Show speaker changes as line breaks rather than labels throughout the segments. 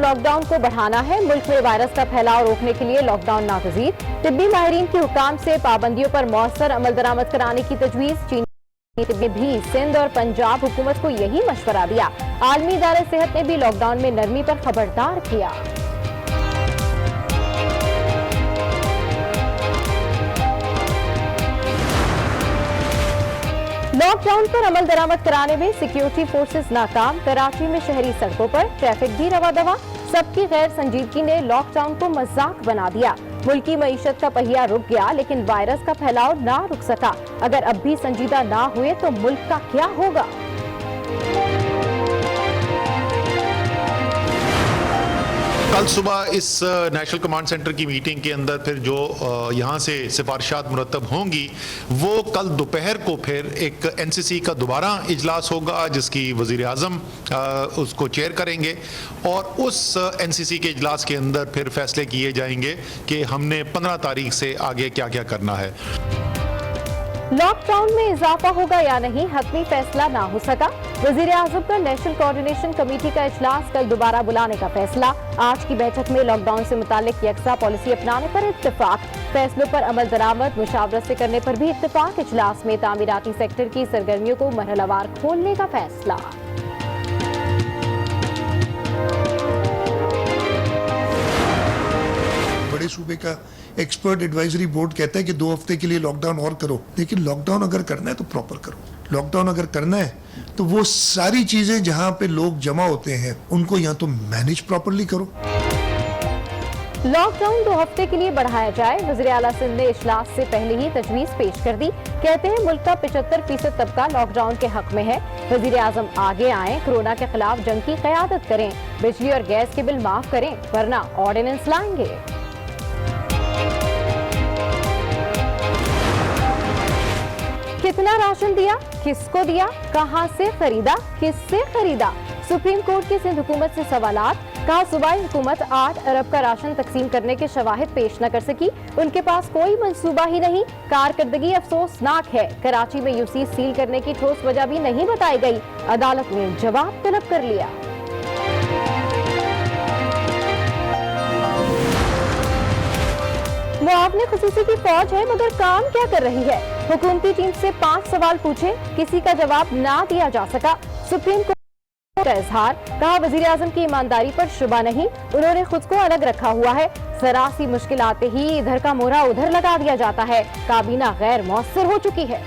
Lock down کو بڑھانا ہے. ملک میں وائرس کا پھیلاؤ روکنے کے لیے لاک ڈاؤن ناگزیر. طبی ماہرین کے حکام سے پابندیوں پر مؤثر عمل درآمد کرانے کی تجویز. چینی طب نے بھی سندھ اور پنجاب حکومت کو یہی مشورہ دیا. عالمی ادارہ صحت نے بھی لاک ڈاؤن میں نرمی پر خبردار کیا. لاک ڈاؤن پر عمل درآمد کرانے میں سیکیورٹی فورسز ناکام. کراچی میں شہری سڑکوں پر ٹریفک بھی رواں دواں. سب کی غیر سنجیدگی نے لاک ڈاؤن کو مذاق بنا دیا. ملکی معیشت کا پہیہ رک گیا لیکن وائرس کا پھیلاؤ نہ رک سکا. اگر اب بھی سنجیدہ نہ ہوئے تو ملک کا کیا ہوگا؟
کل صبح اس نیشنل کمانڈ سینٹر کی میٹنگ کے اندر پھر جو یہاں سے سفارشات مرتب ہوں گی وہ کل دوپہر کو پھر ایک NCC کا دوبارہ اجلاس ہوگا جس کی وزیر اعظم اس کو چیئر کریں گے اور اس NCC کے اجلاس کے اندر پھر فیصلے کیے جائیں گے کہ ہم نے 15 تاریخ سے آگے کیا کیا کرنا ہے.
لاک ڈاؤن میں اضافہ ہوگا یا نہیں حتمی فیصلہ نہ ہو سکا. وزیر اعظم کا نیشنل کوارڈینیشن کمیٹی کا اجلاس کل دوبارہ بلانے کا فیصلہ. آج کی بیٹھک میں لاک ڈاؤن سے متعلق یکساں پالیسی اپنانے پر اتفاق. فیصلوں پر عمل درآمد مشاورت سے کرنے پر بھی اتفاق. اجلاس میں تعمیراتی سیکٹر کی سرگرمیوں کو مرحلہ وار کھولنے کا فیصلہ.
بڑے صوبے کا ایکسپرٹ ایڈوائزری بورڈ کہتا ہے کہ 2 ہفتے کے لیے لاک ڈاؤن اور کرو. لیکن لاک ڈاؤن اگر کرنا ہے تو پراپر کرو. لاک ڈاؤن اگر کرنا ہے تو وہ ساری چیزیں جہاں پہ لوگ جمع ہوتے ہیں ان کو یا تو مینیج پراپرلی کرو.
لاک ڈاؤن 2 ہفتے کے لیے بڑھایا جائے. وزیر اعلیٰ سندھ نے اجلاس سے پہلے ہی تجویز پیش کر دی. کہتے ہیں ملک کا 75% طبقہ لاک ڈاؤن کے حق میں ہے. وزیر اعظم آگے آئیں, کورونا کے خلاف جنگ کی قیادت کریں. بجلی اور گیس کے بل معاف کریں ورنہ آرڈیننس لائیں گے. کتنا راشن دیا, کس کو دیا, کہاں سے خریدا, کس سے خریدا؟ سپریم کورٹ کی سندھ حکومت سے سوالات. کہا صوبائی حکومت 8 ارب کا راشن تقسیم کرنے کے شواہد پیش نہ کر سکی. ان کے پاس کوئی منصوبہ ہی نہیں. کارکردگی افسوسناک ہے. کراچی میں UC سیل کرنے کی ٹھوس وجہ بھی نہیں بتائی گئی. عدالت نے جواب طلب کر لیا. معاون خصوصی کی فوج ہے مگر کام کیا کر رہی ہے؟ حکومتی ٹیم سے 5 سوال پوچھے, کسی کا جواب نہ دیا جا سکا. سپریم کورٹ کا اظہار. کہا وزیر اعظم کی ایمانداری پر شبہ نہیں, انہوں نے خود کو الگ رکھا ہوا ہے. ذرا سی مشکل آتے ہی ادھر کا مورا ادھر لگا دیا جاتا ہے. کابینہ غیر مؤثر ہو چکی ہے.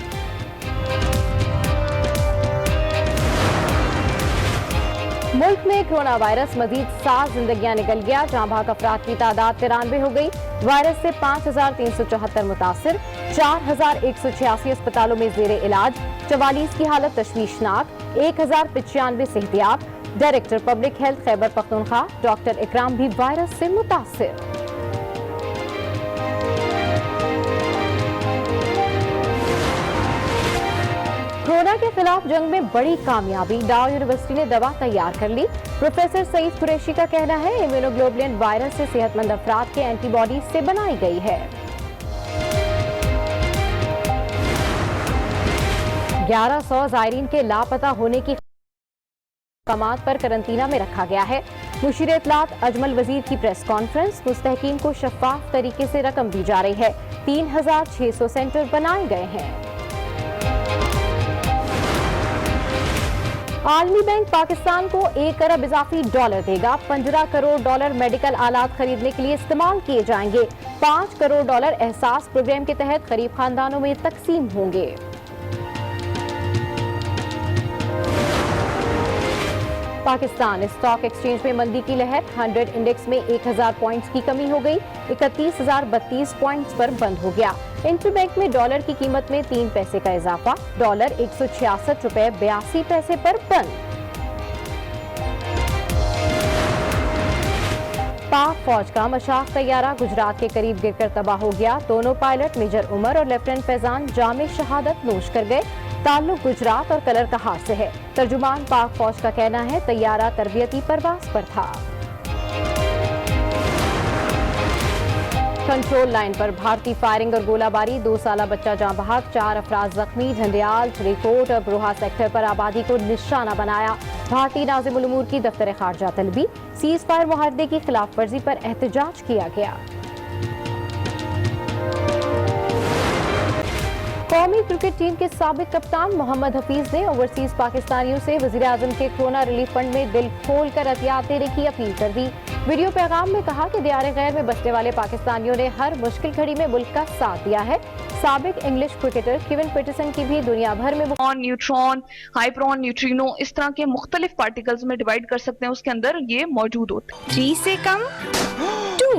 ملک میں کرونا وائرس مزید 7 زندگیاں نکل گیا. جاں بحق افراد کی تعداد 93 ہو گئی. وائرس سے 5374 متاثر. 4186 اسپتالوں میں زیر علاج. 44 کی حالت تشویشناک. 1095 صحتیاب. Director public health Khyber Pakhtunkhwa doctor اکرام بھی وائرس سے متاثر. کورونا کے خلاف جنگ میں بڑی کامیابی. ڈاؤ یونیورسٹی نے دوا تیار کر لی. پروفیسر سعید قریشی کا کہنا ہے امیونوگلوبولن وائرس سے صحت مند افراد کے اینٹی باڈیز سے بنائی گئی ہے. 1100 زائرین کے لاپتہ ہونے کی مقامات پر قرنطینہ میں رکھا گیا ہے. مشیر اطلاعات اجمل وزیر کی پریس کانفرنس. مستحقین کو شفاف طریقے سے رقم دی جا رہی ہے. 3600 سینٹر بنائے گئے ہیں. عالمی بینک پاکستان کو 1 ارب اضافی ڈالر دے گا. 15 کروڑ ڈالر میڈیکل آلات خریدنے کے لیے استعمال کیے جائیں گے. 5 کروڑ ڈالر احساس پروگرام کے تحت غریب خاندانوں میں تقسیم ہوں گے. پاکستان اسٹاک ایکسچینج میں مندی کی لہر. 100 انڈیکس میں 1000 پوائنٹس کی کمی ہو گئی. 31032 پوائنٹس پر بند ہو گیا. انٹر بینک میں ڈالر کی قیمت میں 3 پیسے کا اضافہ. ڈالر 166 روپے 82 پیسے پر بند. پاک فوج کا مشاق طیارہ گجرات کے قریب گر کر تباہ ہو گیا. دونوں پائلٹ میجر عمر اور لیفٹیننٹ فیضان جامع شہادت نوش کر گئے. تعلق گجرات اور کلر کہاں سے ہے. ترجمان پاک فوج کا کہنا ہے طیارہ تربیتی پرواز پر تھا. کنٹرول لائن پر بھارتی فائرنگ اور گولہ باری. 2 سالہ بچہ جاں بحق, 4 افراد زخمی. جھنڈیال, چریکوٹ اور بروہا سیکٹر پر آبادی کو نشانہ بنایا. بھارتی ناظم الامور کی دفتر خارجہ طلبی. सीज फायर मुआहदे की खिलाफ वर्जी पर एहतजाज किया गया। कौमी क्रिकेट टीम के साबिक कप्तान मोहम्मद हफीज ने ओवरसीज पाकिस्तानियों से वजीर आजम के कोरोना रिलीफ फंड में दिल खोल कर अतियात देने की अपील कर दी। वीडियो पैगाम में कहा कि दियारे गैर में बसने वाले पाकिस्तानियों ने हर मुश्किल घड़ी में मुल्क का साथ दिया है। साबिक इंग्लिश क्रिकेटर केविन पीटरसन की भी दुनिया भर में
न्यूट्रॉन, हाइप्रोन, न्यूट्रिनो इस तरह के मुख्तलिफ पार्टिकल्स में डिवाइड कर सकते हैं, उसके अंदर ये मौजूद होते हैं।
3 से कम 2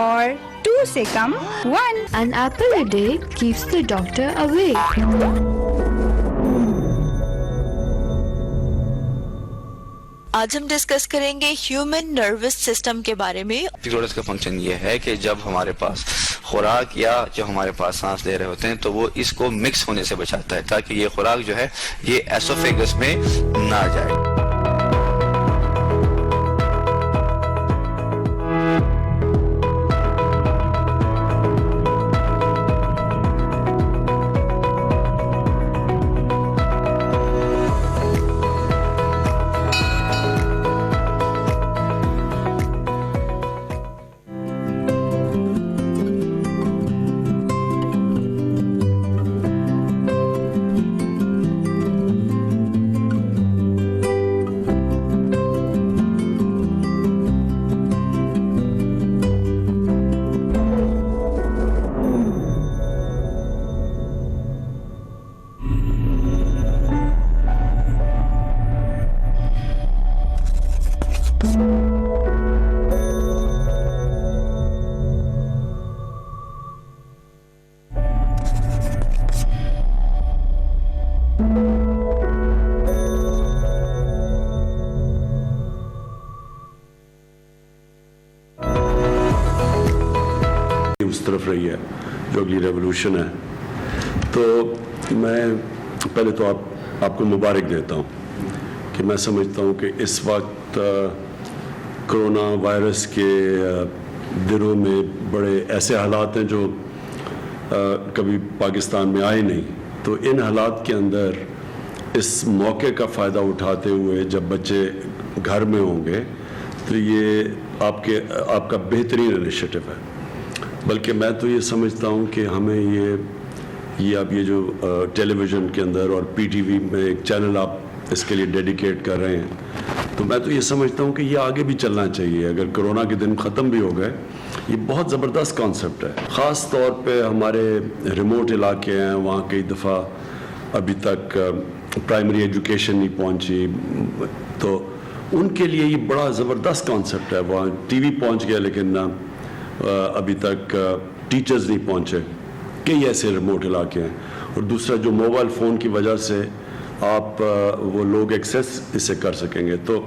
और 2 से कम 1.
An apple a day keeps the doctor away.
आज हम डिस्कस करेंगे ह्यूमन नर्वस सिस्टम के बारे में।
एपिक्लोरस का फंक्शन ये है कि जब हमारे पास खुराक या जो हमारे पास सांस ले रहे होते हैं तो वो इसको मिक्स होने से बचाता है ताकि ये खुराक जो है ये एसोफेगस में ना जाए।
उस तरफ रही है जो अगली रेवोल्यूशन है। तो मैं पहले तो आपको मुबारक देता हूँ कि मैं समझता हूँ कि इस वक्त कोरोना वायरस के दिनों में बड़े ऐसे हालात हैं जो कभी पाकिस्तान में आए नहीं। तो इन हालात के अंदर इस मौके का फ़ायदा उठाते हुए जब बच्चे घर में होंगे तो ये आपका बेहतरीन इनिशिएटिव है। बल्कि मैं तो ये समझता हूँ कि हमें ये आप ये जो टेलीविज़न के अंदर और पीटीवी में एक चैनल आप इसके लिए डेडिकेट कर रहे हैं, तो मैं तो ये समझता हूँ कि ये आगे भी चलना चाहिए। अगर कोरोना के दिन ख़त्म भी हो गए, ये बहुत ज़बरदस्त कॉन्सेप्ट है। ख़ास तौर पे हमारे रिमोट इलाके हैं, वहाँ कई दफ़ा अभी तक प्राइमरी एजुकेशन नहीं पहुँची, तो उनके लिए ये बड़ा ज़बरदस्त कॉन्सेप्ट है। वहाँ टीवी पहुँच गया लेकिन अभी तक टीचर्स नहीं पहुँचे, कई ऐसे रिमोट इलाके हैं। और दूसरा जो मोबाइल फ़ोन की वजह से आप वो लोग एक्सेस इसे कर सकेंगे। तो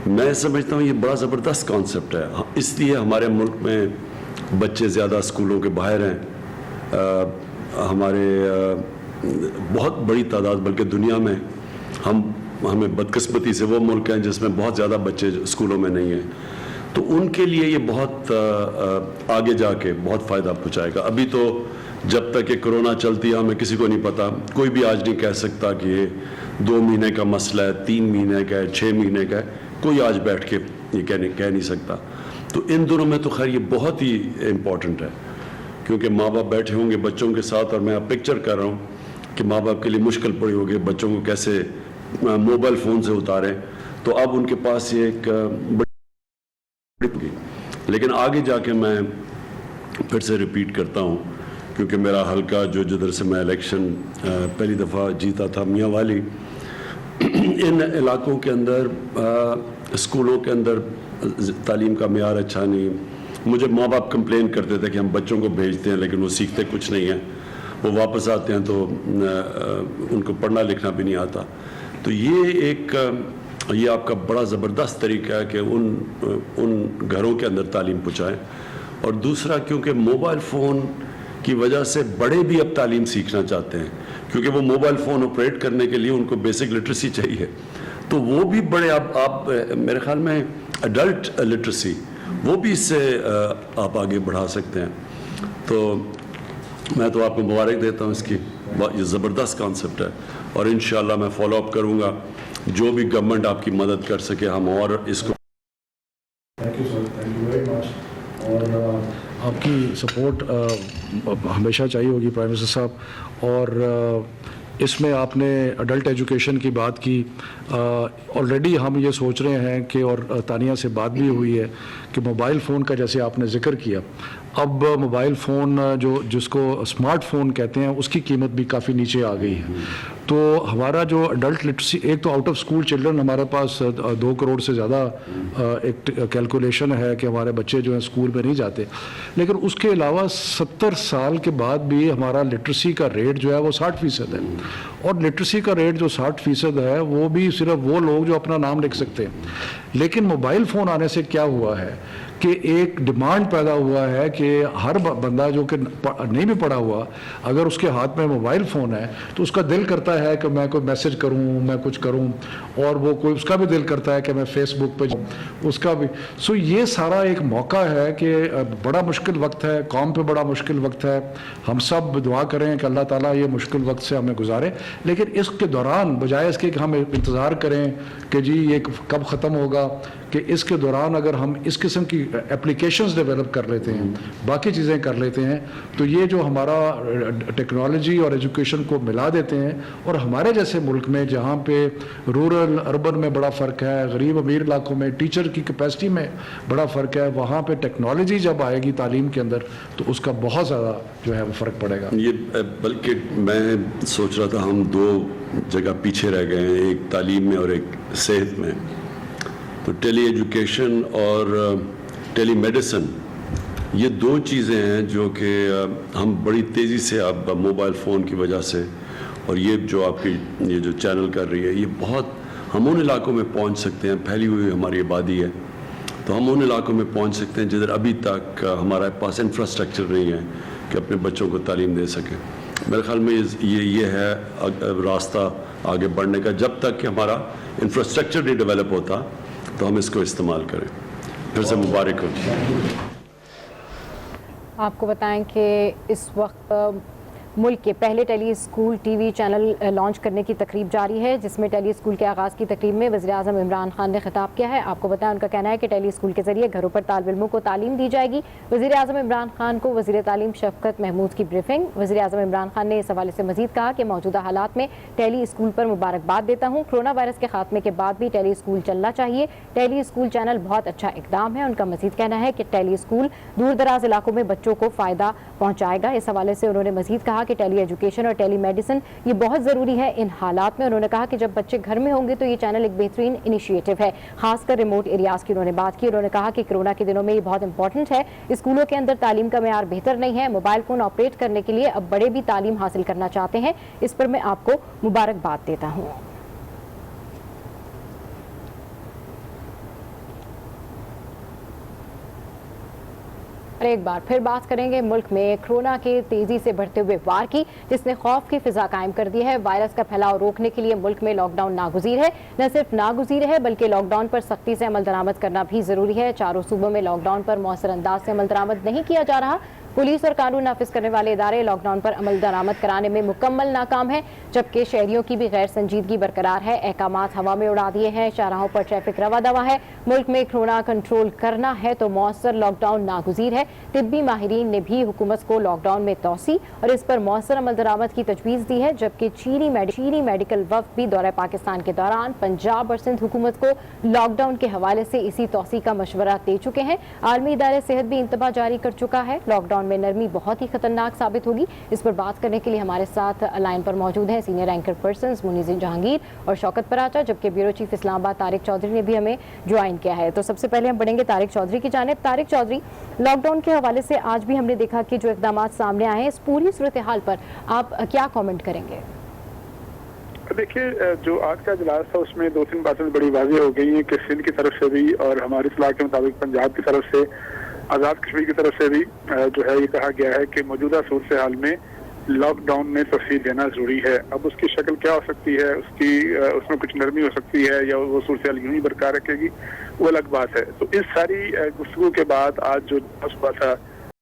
मैं समझता हूँ ये बड़ा ज़बरदस्त कॉन्सेप्ट है। इसलिए हमारे मुल्क में बच्चे ज़्यादा स्कूलों के बाहर हैं। हमारे बहुत बड़ी तादाद, बल्कि दुनिया में हमें बदकिस्मती से वो मुल्क हैं जिसमें बहुत ज़्यादा बच्चे स्कूलों में नहीं हैं। तो उनके लिए ये बहुत आगे जाके बहुत फ़ायदा पहुँचाएगा। अभी तो जब तक ये कोरोना चलती है हमें किसी को नहीं पता, कोई भी आज नहीं कह सकता कि ये 2 महीने का मसला है, 3 महीने का है, 6 महीने का है, कोई आज बैठ के ये कह नहीं सकता। तो इन दिनों में तो खैर ये बहुत ही इम्पॉर्टेंट है, क्योंकि माँ बाप बैठे होंगे बच्चों के साथ, और मैं अब पिक्चर कर रहा हूँ कि माँ बाप के लिए मुश्किल पड़ी होगी बच्चों को कैसे मोबाइल फ़ोन से उतारें। तो अब उनके पास ये एक बड़ी, लेकिन आगे जाके मैं फिर से रिपीट करता हूँ, क्योंकि मेरा हल्का जिधर से मैं इलेक्शन पहली दफ़ा जीता था, मियाँ वाली, इन इलाकों के अंदर स्कूलों के अंदर तालीम का मेयार अच्छा नहीं। मुझे माँ बाप कंप्लेन करते थे कि हम बच्चों को भेजते हैं लेकिन वो सीखते कुछ नहीं है, वो वापस आते हैं तो उनको पढ़ना लिखना भी नहीं आता। तो ये आपका बड़ा ज़बरदस्त तरीका है कि उन घरों के अंदर तालीम पहुँचाएँ। और दूसरा, क्योंकि मोबाइल फ़ोन की वजह से बड़े भी अब तालीम सीखना चाहते हैं, क्योंकि वो मोबाइल फ़ोन ऑपरेट करने के लिए उनको बेसिक लिटरेसी चाहिए। तो वो भी बड़े आप मेरे ख़्याल में एडल्ट लिटरेसी वो भी इससे आप आगे बढ़ा सकते हैं। तो मैं तो आपको मुबारक देता हूँ इसकी, ये ज़बरदस्त कॉन्सेप्ट है। और इंशाअल्लाह मैं फॉलो अप करूँगा, जो भी गवर्नमेंट आपकी मदद कर सके हम और इसको
आपकी सपोर्ट हमेशा चाहिए होगी प्राइम मिनिस्टर साहब, और इसमें आपने अडल्ट एजुकेशन की बात की। ऑलरेडी हम ये सोच रहे हैं कि, और तानिया से बात भी हुई है कि मोबाइल फ़ोन का जैसे आपने ज़िक्र किया, अब मोबाइल फ़ोन जिसको स्मार्टफोन कहते हैं उसकी कीमत भी काफ़ी नीचे आ गई है। तो हमारा जो अडल्ट लिटरेसी, एक तो आउट ऑफ स्कूल चिल्ड्रन हमारे पास 2 करोड़ से ज़्यादा एक कैलकुलेशन है कि हमारे बच्चे जो हैं स्कूल में नहीं जाते, लेकिन उसके अलावा 70 साल के बाद भी हमारा लिटरेसी का रेट जो है वो 60% है। और लिटरेसी का रेट जो 60% है वो भी सिर्फ वो लोग जो अपना नाम लिख सकते हैं। लेकिन मोबाइल फ़ोन आने से क्या हुआ है कि एक डिमांड पैदा हुआ है कि हर बंदा जो कि नहीं भी पढ़ा हुआ, अगर उसके हाथ में मोबाइल फ़ोन है तो उसका दिल करता है कि मैं कोई मैसेज करूं, मैं कुछ करूं, और वो कोई उसका भी दिल करता है कि मैं फेसबुक पे उसका भी। सो ये सारा एक मौका है कि बड़ा मुश्किल वक्त है, कौम पे बड़ा मुश्किल वक्त है। हम सब दुआ करें कि अल्लाह ताला ये मुश्किल वक्त से हमें गुजारे, लेकिन इसके दौरान बजाय इसके कि हम इंतज़ार करें कि जी ये कब ख़त्म होगा, कि इसके दौरान अगर हम इस किस्म की एप्लीकेशंस डेवलप कर लेते हैं, बाकी चीज़ें कर लेते हैं, तो ये जो हमारा टेक्नोलॉजी और एजुकेशन को मिला देते हैं। और हमारे जैसे मुल्क में जहाँ पे रूरल अर्बन में बड़ा फ़र्क है, गरीब अमीर इलाकों में टीचर की कैपेसिटी में बड़ा फ़र्क है, वहाँ पे टेक्नोलॉजी जब आएगी तालीम के अंदर तो उसका बहुत ज़्यादा जो है वो फ़र्क पड़ेगा।
ये बल्कि मैं सोच रहा था हम 2 जगह पीछे रह गए हैं, एक तालीम में और एक सेहत में। तो टेली एजुकेशन और टेली मेडिसिन, ये 2 चीज़ें हैं जो कि हम बड़ी तेज़ी से अब मोबाइल फ़ोन की वजह से, और ये जो आपकी ये जो चैनल कर रही है, ये बहुत हम उन इलाकों में पहुंच सकते हैं। फैली हुई हमारी आबादी है, तो हम उन इलाकों में पहुंच सकते हैं जिधर अभी तक हमारे पास इंफ्रास्ट्रक्चर नहीं है कि अपने बच्चों को तालीम दे सकें। मेरे ख्याल में ये है रास्ता आगे बढ़ने का। जब तक कि हमारा इंफ्रास्ट्रक्चर नहीं डेवलप होता तो हम इसको इस्तेमाल करें। फिर से मुबारक हो।
आपको बताएं कि इस वक्त मुल्क के पहले tele school TV channel launch करने की तकरीब जारी है, जिसमें टेली स्कूल के आगाज़ की तकरीब में वज़ीर-ए-आज़म इमरान खान ने खिताब किया है। आपको बताएं उनका कहना है कि टेली स्कूल के ज़रिए घरों पर तालिब इल्मों को तालीम दी जाएगी। वज़ीर-ए-आज़म इमरान खान को वज़ीर तालीम शफ़क़त महमूद की ब्रीफिंग। वज़ीर-ए-आज़म इमरान खान ने इस हवाले से मज़ीद कहा कि मौजूदा हालात में टेली स्कूल पर मुबारकबाद देता हूँ। कोरोना वायरस के खात्मे के बाद भी टेली स्कूल चलना चाहिए। टेली स्कूल चैनल बहुत अच्छा इक़दाम है। उनका मज़ीद कहना है कि टेली स्कूल दूर दराज इलाकों में बच्चों को फ़ायदा पहुँचाएगा। इस हवाले से उन्होंने मज़ीद कहा कि टेली एजुकेशन और टेली मेडिसिन ये बहुत ज़रूरी है इन हालात में। उन्होंने कहा कि जब बच्चे घर में होंगे तो ये चैनल एक बेहतरीन इनिशिएटिव है, खासकर रिमोट एरियाज़ की उन्होंने बात की। उन्होंने कहा कि कोरोना के दिनों में ये बहुत इंपॉर्टेंट है। स्कूलों के अंदर तालीम का मेयार बेहतर नहीं है। मोबाइल फ़ोन ऑपरेट करने के लिए अब बड़े भी तालीम हासिल करना चाहते हैं। इस पर मैं आपको मुबारकबाद देता हूँ। एक बार फिर बात करेंगे मुल्क में कोरोना के तेजी से बढ़ते हुए वार की, जिसने खौफ की फिजा कायम कर दी है। वायरस का फैलाव रोकने के लिए मुल्क में लॉकडाउन नागुज़ीर है। न सिर्फ नागुज़ीर है बल्कि लॉकडाउन पर सख्ती से अमल दरामद करना भी जरूरी है। चारों सूबों में लॉकडाउन पर मौसर अंदाज से अमल दरामद नहीं किया जा रहा। पुलिस और कानून नाफिज करने वाले इदारे लॉकडाउन पर अमल दरामद कराने में मुकम्मल नाकाम है, जबकि शहरियों की भी गैर संजीदगी बरकरार है। अहकामात हवा में उड़ा दिए हैं, शाहराहों पर ट्रैफिक रवा दवा है। मुल्क में कोरोना कंट्रोल करना है तो मौसर लॉकडाउन नागुज़ीर है। तिब्बी माहिरीन ने भी हुकूमत को लॉकडाउन में तोसी और इस पर मौसर अमल दरामद की तजवीज़ दी है, जबकि चीनी मेडिकल वफ्द भी दौरे पाकिस्तान के दौरान पंजाब और सिंध हुकूमत को लॉकडाउन के हवाले से इसी तोसी का मशवरा दे चुके हैं। आलमी इदारे सेहत भी इंतबा जारी कर चुका है। लॉकडाउन में नरमी बहुत ही खतरनाक साबित होगी। इस पर बात करने के लिए हमारे साथ लाइन पर मौजूद हैं senior anchor person Muneez Jahangir और शौकत पराचा, जबकि ब्यूरो चीफ इस्लामाबाद तारिक चौधरी ने भी हमें ज्वाइन किया है। तो सबसे पहले हम बढ़ेंगे तारिक चौधरी की जानिब। तारिक चौधरी, लॉकडाउन के हवाले से आज भी हमने देखा कि जो इक़दाम सामने आए हैं, इस पूरी सूरत हाल पर आप क्या कॉमेंट करेंगे?
देखिए, जो आज का इजलास था उसमें 2-3 बातें बड़ी वाज़ेह हो गई हैं कि सिंध की तरफ से भी और हमारी इत्तलाह के मुताबिक पंजाब की तरफ से, आज़ाद कश्मीर की तरफ से भी जो है ये कहा गया है कि मौजूदा सूरत हाल में लॉकडाउन में तफसील देना ज़रूरी है। अब उसकी शक्ल क्या हो सकती है, उसमें कुछ नरमी हो सकती है या वो सूरत हाल यूँ ही बरकरार रखेगी, वो अलग बात है। तो इस सारी गुफ्तगू के बाद आज जो सुबह था